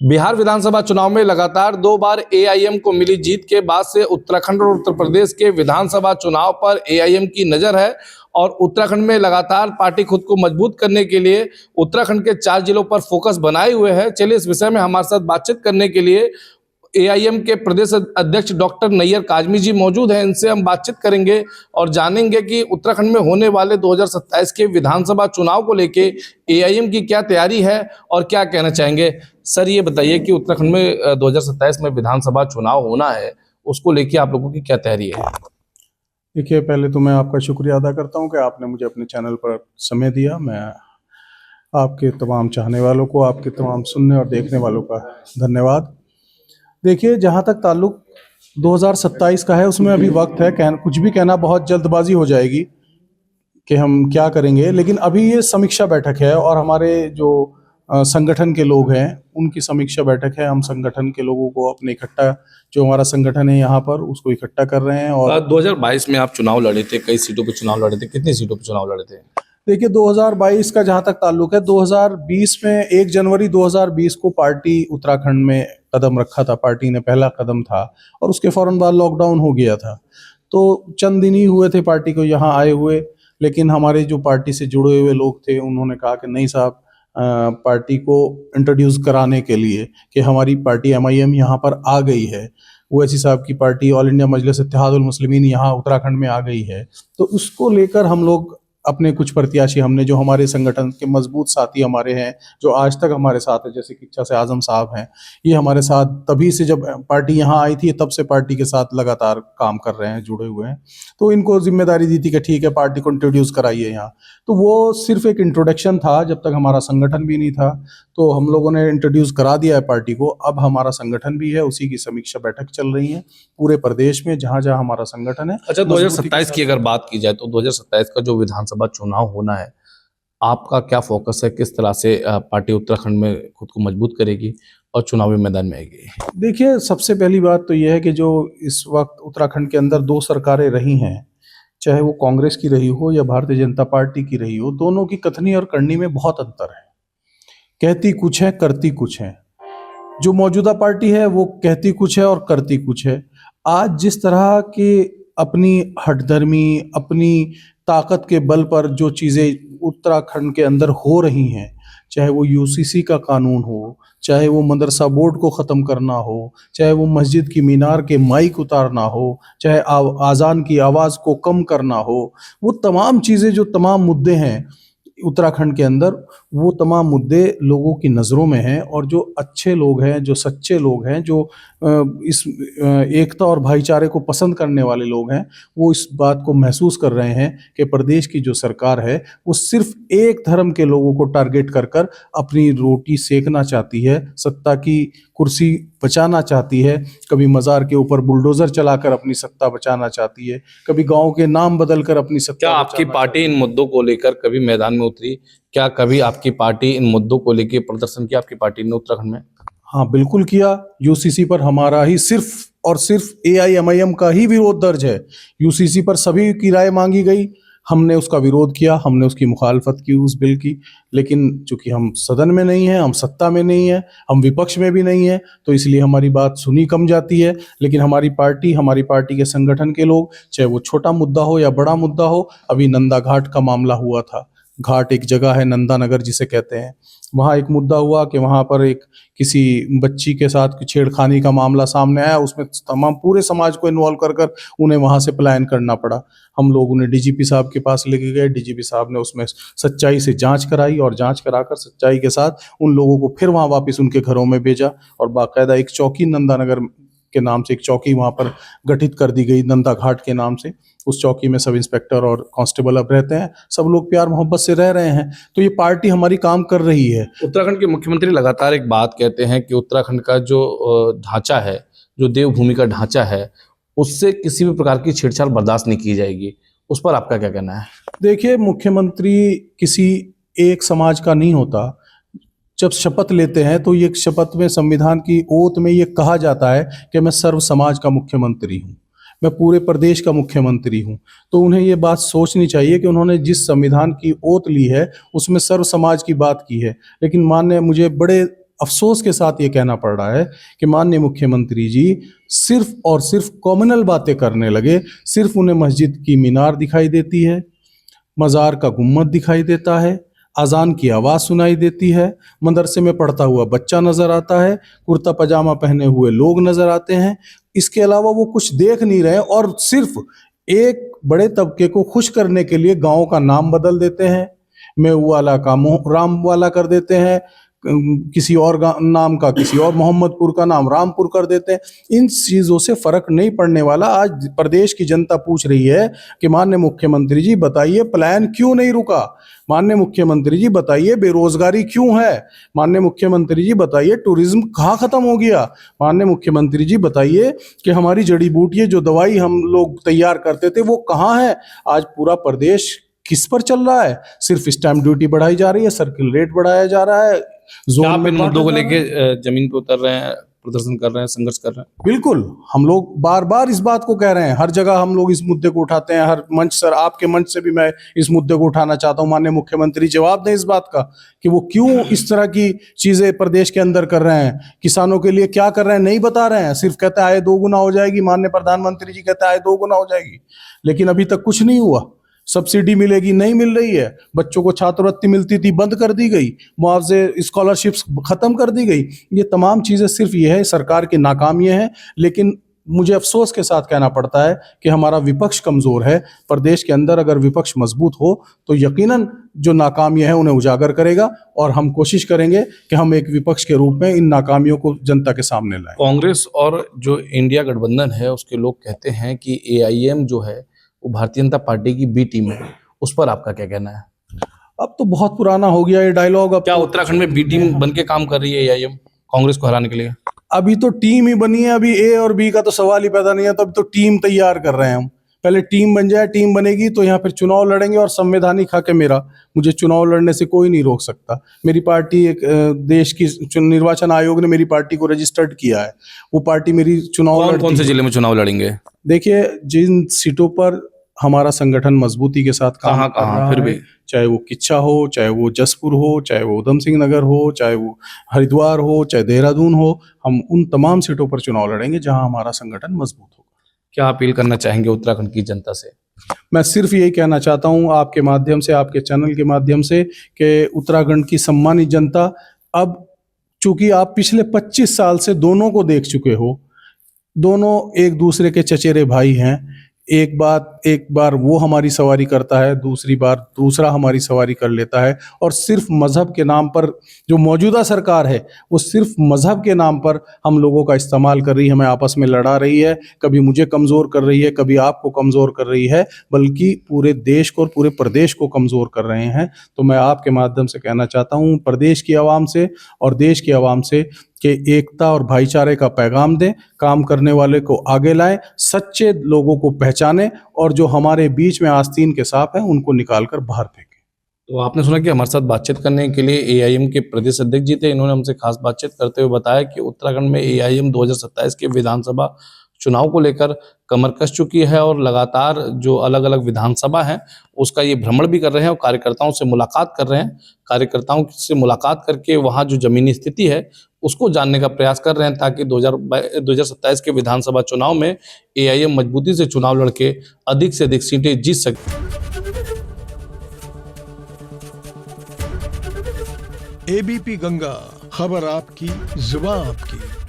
बिहार विधानसभा चुनाव में लगातार 2 बार एआईएम को मिली जीत के बाद से उत्तराखंड और उत्तर प्रदेश के विधानसभा चुनाव पर एआईएम की नजर है और उत्तराखंड में लगातार पार्टी खुद को मजबूत करने के लिए उत्तराखंड के 4 जिलों पर फोकस बनाए हुए है। चलिए इस विषय में हमारे साथ बातचीत करने के लिए एआईएम के प्रदेश अध्यक्ष डॉक्टर नैयर काजमी जी मौजूद हैं। इनसे हम बातचीत करेंगे और जानेंगे कि उत्तराखंड में होने वाले 2027 के विधानसभा चुनाव को लेके एआईएम की क्या तैयारी है और क्या कहना चाहेंगे। सर ये बताइए कि उत्तराखंड में 2027 में विधानसभा चुनाव होना है, उसको लेके आप लोगों की क्या तैयारी है? देखिए, पहले तो मैं आपका शुक्रिया अदा करता हूं कि आपने मुझे अपने चैनल पर समय दिया। मैं आपके तमाम चाहने वालों को, आपके तमाम सुनने और देखने वालों का धन्यवाद। देखिए, जहां तक ताल्लुक 2027 का है, उसमें अभी वक्त है। कुछ भी कहना बहुत जल्दबाजी हो जाएगी कि हम क्या करेंगे, लेकिन अभी ये समीक्षा बैठक है और हमारे जो संगठन के लोग हैं उनकी समीक्षा बैठक है। हम संगठन के लोगों को अपने इकट्ठा, जो हमारा संगठन है यहाँ पर, उसको इकट्ठा कर रहे हैं। और 2022 में आप चुनाव लड़े थे, कई सीटों पर चुनाव लड़े थे, कितनी सीटों पर चुनाव लड़े थे? देखिए, 2022 का जहां तक ताल्लुक है, 2020 में 1 जनवरी 2020 को पार्टी उत्तराखंड में कदम रखा था। पार्टी ने पहला कदम था और उसके फौरन बाद लॉकडाउन हो गया था। तो चंद दिन ही हुए थे पार्टी को यहाँ आए हुए, लेकिन हमारे जो पार्टी से जुड़े हुए लोग थे उन्होंने कहा कि नहीं साहब, पार्टी को इंट्रोड्यूस कराने के लिए कि हमारी पार्टी एमआईएम यहाँ पर आ गई है। ओवैसी साहब की पार्टी ऑल इंडिया मजलिस इत्तेहादुल मुस्लिमीन यहाँ उत्तराखंड में आ गई है। तो उसको लेकर हम लोग अपने कुछ प्रत्याशी, हमने जो हमारे संगठन के मजबूत साथी हमारे हैं, जो आज तक हमारे साथ है, जैसे कि इच्छा से आजम साहब हैं, ये हमारे साथ तभी से जब पार्टी यहाँ आई थी तब से पार्टी के साथ लगातार काम कर रहे हैं, जुड़े हुए हैं। तो इनको जिम्मेदारी दी थी कि ठीक है, पार्टी को इंट्रोड्यूस कराइए यहाँ। तो वो सिर्फ एक इंट्रोडक्शन था, जब तक हमारा संगठन भी नहीं था। तो हम लोगों ने इंट्रोड्यूस करा दिया है पार्टी को। अब हमारा संगठन भी है, उसी की समीक्षा बैठक चल रही है पूरे प्रदेश में जहाँ जहाँ हमारा संगठन है। अच्छा, 2027 की अगर बात की जाए तो 2027 का जो विधानसभा चुनाव होना है, आपका क्या फोकस है? किस तरह से पार्टी उत्तराखंड में खुद को मजबूत करेगी और चुनावी मैदान में आएगी? देखिए, सबसे पहली बात तो यह है कि जो इस वक्त उत्तराखंड के अंदर 2 सरकारें रही हैं, चाहे वो कांग्रेस की रही हो या भारतीय जनता पार्टी की रही हो, दोनों की कथनी और करनी में बहुत अंतर है। कहती कुछ है, करती कुछ है। जो मौजूदा पार्टी है वो कहती कुछ है और करती कुछ है। आज जिस तरह की अपनी हठधर्मी, अपनी ताकत के बल पर जो चीज़ें उत्तराखंड के अंदर हो रही हैं, चाहे वो यूसीसी का कानून हो, चाहे वो मदरसा बोर्ड को ख़त्म करना हो, चाहे वो मस्जिद की मीनार के माइक उतारना हो, चाहे आज़ान की आवाज़ को कम करना हो, वो तमाम चीज़ें, जो तमाम मुद्दे हैं उत्तराखंड के अंदर, वो तमाम मुद्दे लोगों की नज़रों में हैं। और जो अच्छे लोग हैं, जो सच्चे लोग हैं, जो इस एकता और भाईचारे को पसंद करने वाले लोग हैं, वो इस बात को महसूस कर रहे हैं कि प्रदेश की जो सरकार है वो सिर्फ एक धर्म के लोगों को टारगेट कर कर अपनी रोटी सेकना चाहती है, सत्ता की कुर्सी बचाना चाहती है। कभी मज़ार के ऊपर बुलडोज़र चलाकर अपनी सत्ता बचाना चाहती है, कभी गाँव के नाम बदल कर अपनी सत्ता। क्या आपकी पार्टी इन मुद्दों को लेकर कभी मैदान में उतरी? क्या कभी आपकी पार्टी इन मुद्दों को लेकर प्रदर्शन किया आपकी पार्टी ने उत्तराखंड में? हाँ, बिल्कुल किया। यूसीसी पर हमारा ही सिर्फ और सिर्फ एआईएमआईएम का ही विरोध दर्ज है। यूसीसी पर सभी की राय मांगी गई, हमने उसका विरोध किया, हमने उसकी मुखालफत की उस बिल की। लेकिन चूंकि हम सदन में नहीं हैं, हम सत्ता में नहीं हैं, हम विपक्ष में भी नहीं हैं, तो इसलिए हमारी बात सुनी कम जाती है। लेकिन हमारी पार्टी के संगठन के लोग, चाहे वो छोटा मुद्दा हो या बड़ा मुद्दा हो, अभी नंदा घाट का मामला हुआ था। घाट एक जगह है, नंदा नगर जिसे कहते हैं, वहाँ एक मुद्दा हुआ कि वहाँ पर एक किसी बच्ची के साथ छेड़खानी का मामला सामने आया। उसमें तमाम पूरे समाज को इन्वॉल्व कर कर उन्हें वहाँ से पलायन करना पड़ा। हम लोग उन्हें डीजीपी साहब के पास लेके गए। डीजीपी साहब ने उसमें सच्चाई से जांच कराई और जांच कराकर सच्चाई के साथ उन लोगों को फिर वहाँ वापस उनके घरों में भेजा और बाकायदा एक चौकी नंदानगर के नाम से एक चौकी वहाँ पर गठित कर दी गई, नंदा घाट के नाम से। उस चौकी में सब इंस्पेक्टर और कांस्टेबल अब रहते हैं, सब लोग प्यार मोहब्बत से रह रहे हैं। तो ये पार्टी हमारी काम कर रही है। उत्तराखंड के मुख्यमंत्री लगातार एक बात कहते हैं कि उत्तराखंड का जो ढांचा है, जो देवभूमि का ढांचा है, उससे किसी भी प्रकार की छेड़छाड़ बर्दाश्त नहीं की जाएगी। उस पर आपका क्या कहना है? देखिए, मुख्यमंत्री किसी एक समाज का नहीं होता। जब शपथ लेते हैं तो ये शपथ में, संविधान की ओत में ये कहा जाता है कि मैं सर्व समाज का मुख्यमंत्री हूँ, मैं पूरे प्रदेश का मुख्यमंत्री हूँ। तो उन्हें ये बात सोचनी चाहिए कि उन्होंने जिस संविधान की ओत ली है उसमें सर्व समाज की बात की है। लेकिन माननीय, मुझे बड़े अफसोस के साथ ये कहना पड़ रहा है कि माननीय मुख्यमंत्री जी सिर्फ और सिर्फ कॉम्युनल बातें करने लगे। सिर्फ उन्हें मस्जिद की मीनार दिखाई देती है, मज़ार का गुम्बद दिखाई देता है, अजान की आवाज़ सुनाई देती है, मदरसे में पढ़ता हुआ बच्चा नज़र आता है, कुर्ता पजामा पहने हुए लोग नज़र आते हैं। इसके अलावा वो कुछ देख नहीं रहे और सिर्फ एक बड़े तबके को खुश करने के लिए गाँव का नाम बदल देते हैं। मेऊ वाला का राम वाला कर देते हैं, किसी और नाम का किसी और मोहम्मदपुर का नाम रामपुर कर देते हैं। इन चीज़ों से फर्क नहीं पड़ने वाला। आज प्रदेश की जनता पूछ रही है कि माननीय मुख्यमंत्री जी बताइए प्लान क्यों नहीं रुका, माननीय मुख्यमंत्री जी बताइए बेरोजगारी क्यों है, माननीय मुख्यमंत्री जी बताइए टूरिज्म कहाँ खत्म हो गया, माननीय मुख्यमंत्री जी बताइए कि हमारी जड़ी बूटियाँ जो दवाई हम लोग तैयार करते थे वो कहाँ है। आज पूरा प्रदेश किस पर चल रहा है? सिर्फ स्टैंप ड्यूटी बढ़ाई जा रही है, सर्किल रेट बढ़ाया जा रहा है, आप इन मुद्दों को लेके जमीन पे उतर रहे हैं, प्रदर्शन कर रहे हैं, संघर्ष कर रहे हैं? बिल्कुल, हम लोग बार बार इस बात को कह रहे हैं, हर जगह हम लोग इस मुद्दे को उठाते हैं, हर मंच सर आपके मंच से भी मैं इस मुद्दे को उठाना चाहता हूं। माननीय मुख्यमंत्री जवाब दें इस बात का कि वो क्यों इस तरह की चीजें प्रदेश के अंदर कर रहे हैं, किसानों के लिए क्या कर रहे हैं नहीं बता रहे हैं। सिर्फ कहते हैं आय 2 गुना हो जाएगी, माननीय प्रधानमंत्री जी कहते हैं आय 2 गुना हो जाएगी, लेकिन अभी तक कुछ नहीं हुआ। सब्सिडी मिलेगी नहीं मिल रही है, बच्चों को छात्रवृत्ति मिलती थी बंद कर दी गई, मुआवजे स्कॉलरशिप्स खत्म कर दी गई। ये तमाम चीज़ें सिर्फ ये है सरकार की नाकामियाँ हैं। लेकिन मुझे अफसोस के साथ कहना पड़ता है कि हमारा विपक्ष कमज़ोर है। प्रदेश के अंदर अगर विपक्ष मजबूत हो तो यकीनन जो नाकामियाँ हैं उन्हें उजागर करेगा और हम कोशिश करेंगे कि हम एक विपक्ष के रूप में इन नाकामियों को जनता के सामने लाएं। कांग्रेस और जो इंडिया गठबंधन है उसके लोग कहते हैं कि AIM जो है वो भारतीय जनता पार्टी की बी टीम है, उस पर आपका क्या कहना है? अब तो बहुत पुराना हो गया ये डायलॉग। अब क्या उत्तराखंड में बी टीम बन के काम कर रही है AIM कांग्रेस को हराने के लिए? अभी तो टीम ही बनी है, अभी ए और बी का तो सवाल ही पैदा नहीं है। तो अभी तो टीम तैयार कर रहे हैं हम। पहले टीम बन जाए, टीम बनेगी तो यहाँ फिर चुनाव लड़ेंगे और संवैधानिक हक है मेरा, मुझे चुनाव लड़ने से कोई नहीं रोक सकता। मेरी पार्टी एक देश की निर्वाचन आयोग ने मेरी पार्टी को रजिस्टर्ड किया है, वो पार्टी मेरी चुनाव कौन से जिले में चुनाव लड़ेंगे? देखिए, जिन सीटों पर हमारा संगठन मजबूती के साथ काम कर रहा फिर है, भी चाहे वो किच्छा हो, चाहे वो जसपुर हो, चाहे वो उधम सिंह नगर हो, चाहे वो हरिद्वार हो, चाहे देहरादून हो, हम उन तमाम सीटों पर चुनाव लड़ेंगे जहां हमारा संगठन मजबूत होगा। क्या अपील करना चाहेंगे उत्तराखंड की जनता से? मैं सिर्फ यही कहना चाहता हूं आपके माध्यम से, आपके चैनल के माध्यम से, कि उत्तराखंड की सम्मानित जनता, अब चूंकि आप पिछले 25 साल से दोनों को देख चुके हो, दोनों एक दूसरे के चचेरे भाई हैं। एक बार वो हमारी सवारी करता है, दूसरी बार दूसरा हमारी सवारी कर लेता है। और सिर्फ मजहब के नाम पर जो मौजूदा सरकार है वो सिर्फ मजहब के नाम पर हम लोगों का इस्तेमाल कर रही है, हमें आपस में लड़ा रही है, कभी मुझे कमज़ोर कर रही है, कभी आपको कमज़ोर कर रही है, बल्कि पूरे देश को और पूरे प्रदेश को कमज़ोर कर रहे हैं। तो मैं आपके माध्यम से कहना चाहता हूँ प्रदेश की आवाम से और देश की आवाम से कि एकता और भाईचारे का पैगाम दें, काम करने वाले को आगे लाएं, सच्चे लोगों को पहचानें और जो हमारे बीच में आस्तीन के सांप हैं उनको निकाल कर बाहर फेंकें। तो आपने सुना कि हमारे साथ बातचीत करने के लिए AIM के प्रदेश अध्यक्ष जी थे। इन्होंने हमसे खास बातचीत करते हुए बताया कि उत्तराखंड में AIM 2027 के विधानसभा चुनाव को लेकर कमर कस चुकी है और लगातार जो अलग अलग विधानसभा हैं उसका ये भ्रमण भी कर रहे हैं और कार्यकर्ताओं से मुलाकात कर रहे हैं। कार्यकर्ताओं से मुलाकात करके वहाँ जो जमीनी स्थिति है उसको जानने का प्रयास कर रहे हैं ताकि 2027 के विधानसभा चुनाव में AIM मजबूती से चुनाव लड़के अधिक से अधिक सीटें जीत सके। ABP गंगा, खबर आपकी, जुबान आपकी।